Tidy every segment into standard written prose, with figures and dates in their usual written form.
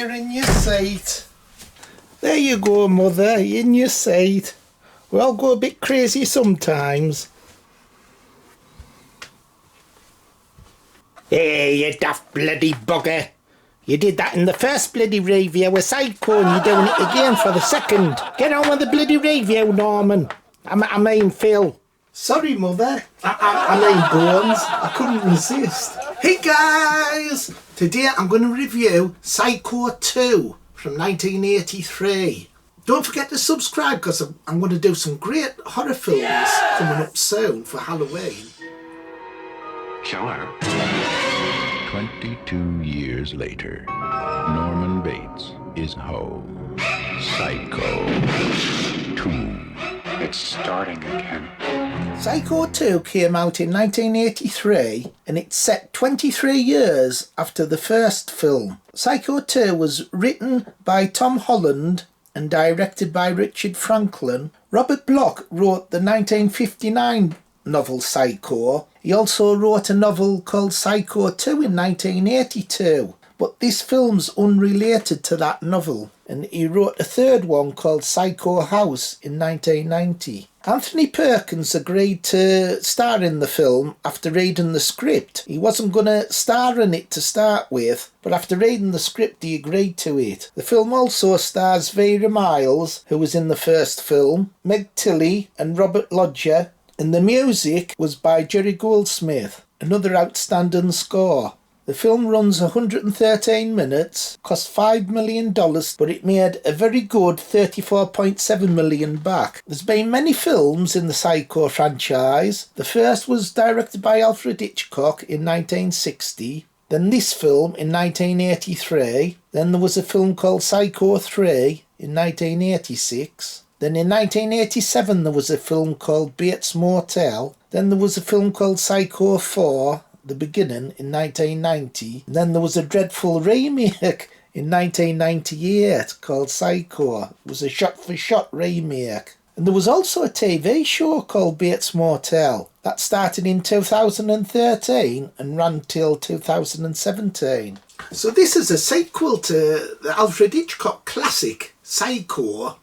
you're in your seat. There you go, Mother, in your seat. We all go a bit crazy sometimes. Hey, you daft bloody bugger. You did that in the first bloody review with Psycho and you're doing it again for the second. Get on with the bloody review, Norman. I mean Phil. Sorry, Mother. I mean Bones. I couldn't resist. Hey guys! Today I'm going to review Psycho 2 from 1983. Don't forget to subscribe because I'm going to do some great horror films coming up soon for Halloween. Killer. 22 years later, Norman Bates is home. Psycho 2. It's starting again. Psycho 2 came out in 1983 and it's set 23 years after the first film. Psycho 2 was written by Tom Holland and directed by Richard Franklin. Robert Bloch wrote the 1959 novel Psycho. He also wrote a novel called Psycho 2 in 1982, but this film's unrelated to that novel, and he wrote a third one called Psycho House in 1990. Anthony Perkins agreed to star in the film after reading the script. He wasn't going to star in it to start with, but after reading the script he agreed to it. The film also stars Vera Miles, who was in the first film, Meg Tilly and Robert Loggia, and the music was by Jerry Goldsmith, another outstanding score. The film runs 113 minutes, cost $5 million, but it made a very good $34.7 million back. There's been many films in the Psycho franchise. The first was directed by Alfred Hitchcock in 1960, then this film in 1983, then there was a film called Psycho 3 in 1986, then in 1987 there was a film called Bates Motel, then there was a film called Psycho 4, The Beginning in 1990, and then there was a dreadful remake in 1998 called Psycho. It was a shot-for-shot remake. And there was also a TV show called Bates Motel. That started in 2013 and ran till 2017. So this is a sequel to the Alfred Hitchcock classic Psycho,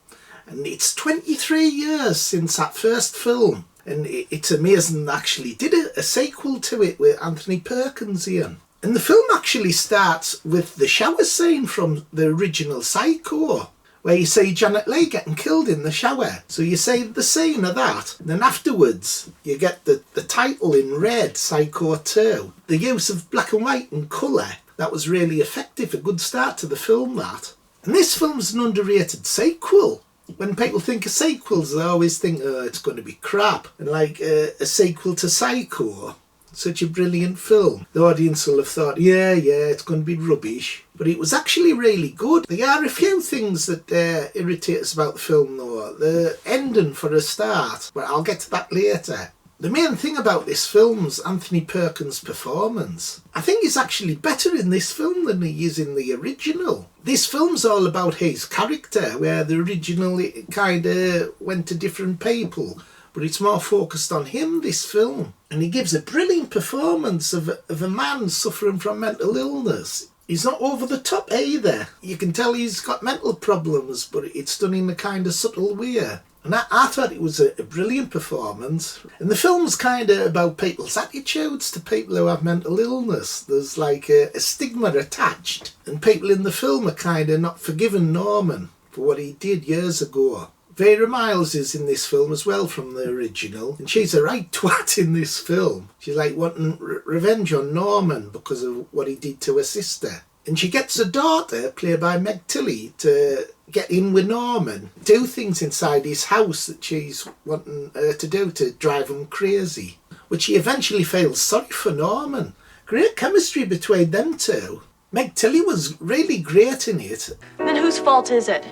and it's 23 years since that first film. And it's amazing they actually did a sequel to it with Anthony Perkins in. And the film actually starts with the shower scene from the original Psycho, where you see Janet Leigh getting killed in the shower. So you see the scene of that. And then afterwards, you get the title in red, Psycho 2. The use of black and white and colour, that was really effective. A good start to the film, that. And this film's an underrated sequel. When people think of sequels, they always think, oh, it's going to be crap. And like a sequel to Psycho, such a brilliant film, the audience will have thought, yeah, it's going to be rubbish. But it was actually really good. There are a few things that irritate us about the film, though. The ending, for a start, but I'll get to that later. The main thing about this film's Anthony Perkins' performance. I think he's actually better in this film than he is in the original. This film's all about his character, where the original it kind of went to different people, but it's more focused on him, this film. And he gives a brilliant performance of a man suffering from mental illness. He's not over the top either. You can tell he's got mental problems, but it's done in a kind of subtle way. And I thought it was a brilliant performance. And the film's kind of about people's attitudes to people who have mental illness. There's like a stigma attached. And people in the film are kind of not forgiving Norman for what he did years ago. Vera Miles is in this film as well from the original. And she's a right twat in this film. She's like wanting revenge on Norman because of what he did to her sister. And she gets a daughter, played by Meg Tilly, to get in with Norman, do things inside his house that she's wanting her to do to drive him crazy. But she eventually feels sorry for Norman. Great chemistry between them two. Meg Tilly was really great in it. Then whose fault is it?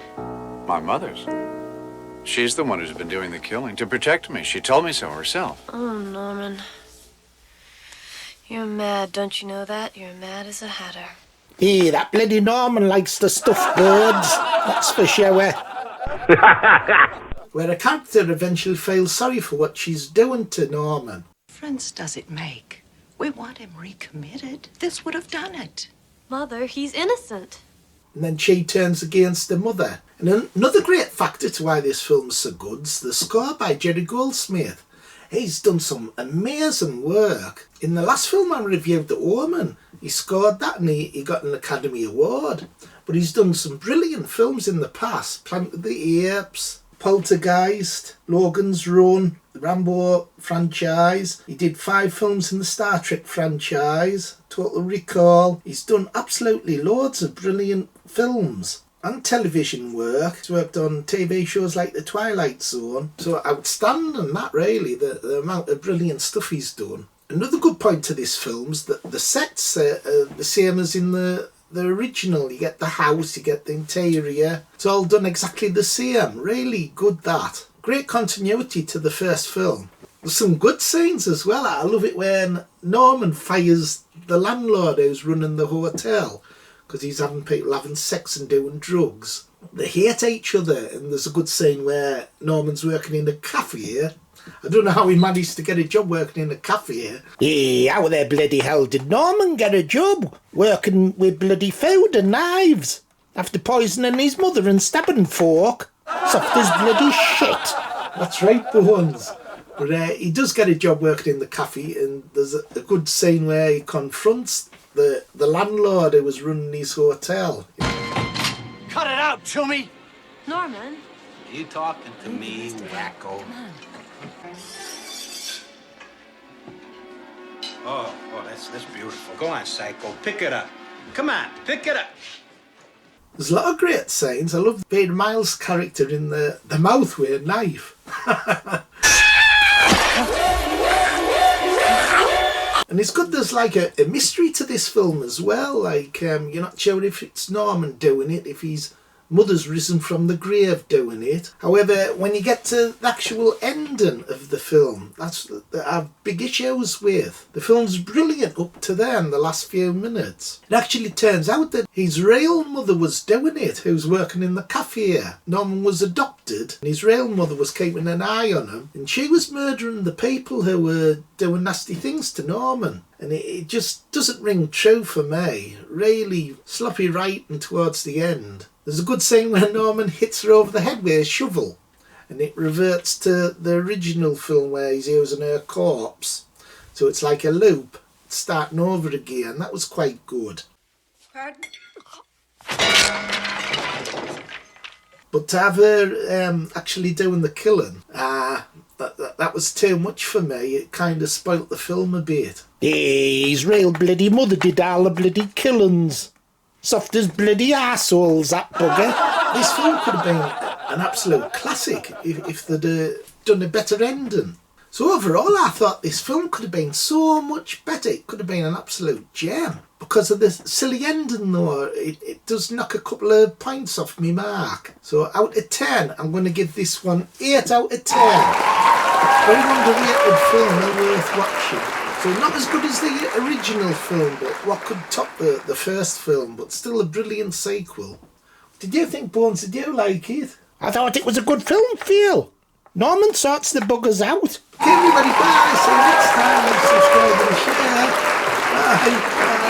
My mother's. She's the one who's been doing the killing to protect me. She told me so herself. Oh, Norman. You're mad, don't you know that? You're mad as a hatter. Hey, that bloody Norman likes to stuff birds, that's for sure. Where a character eventually feels sorry for what she's doing to Norman. Difference does it make? We want him recommitted. This would have done it. Mother, he's innocent. and then she turns against her mother. And another great factor to why this film's so good is the score by Jerry Goldsmith. He's done some amazing work. In the last film I reviewed, The Omen, he scored that and he got an Academy Award. But he's done some brilliant films in the past. Planet of the Apes, Poltergeist, Logan's Run, the Rambo franchise. He did 5 films in the Star Trek franchise, Total Recall. He's done absolutely loads of brilliant films. And television work. He's worked on TV shows like The Twilight Zone. So outstanding, that really, the amount of brilliant stuff he's done. Another good point to this film is that the sets are the same as in the original. You get the house, you get the interior. It's all done exactly the same. Really good, that. Great continuity to the first film. There's some good scenes as well. I love it when Norman fires the landlord who's running the hotel, because he's having people having sex and doing drugs. They hate each other, and there's a good scene where Norman's working in a cafe. I don't know how he managed to get a job working in a cafe. Hey, how the bloody hell did Norman get a job working with bloody food and knives after poisoning his mother and stabbing folk? Soft as bloody shit. That's right, Bones. But he does get a job working in the cafe, and there's a good scene where he confronts the landlord who was running his hotel. Cut it out, Toomey! Norman? You talking to me, wacko? Oh, that's beautiful. Go on, Psycho. Pick it up. Come on, pick it up. There's a lot of great scenes. I love Vera Miles' character in the mouth with a knife. And it's good there's like a mystery to this film as well. Like, you're not sure if it's Norman doing it, if his mother's risen from the grave doing it. However, when you get to the actual ending of the film, that's that I have big issues with. The film's brilliant up to then, the last few minutes. It actually turns out that his real mother was doing it, who was working in the cafe. Norman was adopted, and his real mother was keeping an eye on him, and she was murdering the people who were doing nasty things to Norman. And it just doesn't ring true for me. Really sloppy writing towards the end. There's a good scene where Norman hits her over the head with a shovel, and it reverts to the original film where he's using her corpse. So it's like a loop, starting over again. That was quite good. Pardon? But to have her actually doing the killing, that was too much for me. It kind of spoilt the film a bit. Hey, his real bloody mother did all the bloody killings. Soft as bloody arseholes, that bugger. This film could have been an absolute classic if they'd done a better ending. So overall, I thought this film could have been so much better. It could have been an absolute gem. Because of the silly ending, though, it does knock a couple of points off me mark. So out of 10, I'm going to give this one 8 out of 10. Very underrated film, well worth watching. So not as good as the original film, but what could top the first film, but still a brilliant sequel. Did you think, Bones, did you like it? I thought it was a good film, Phil. Norman sorts the buggers out. Okay, everybody, bye. See you next time. Subscribe and share. Bye. Bye.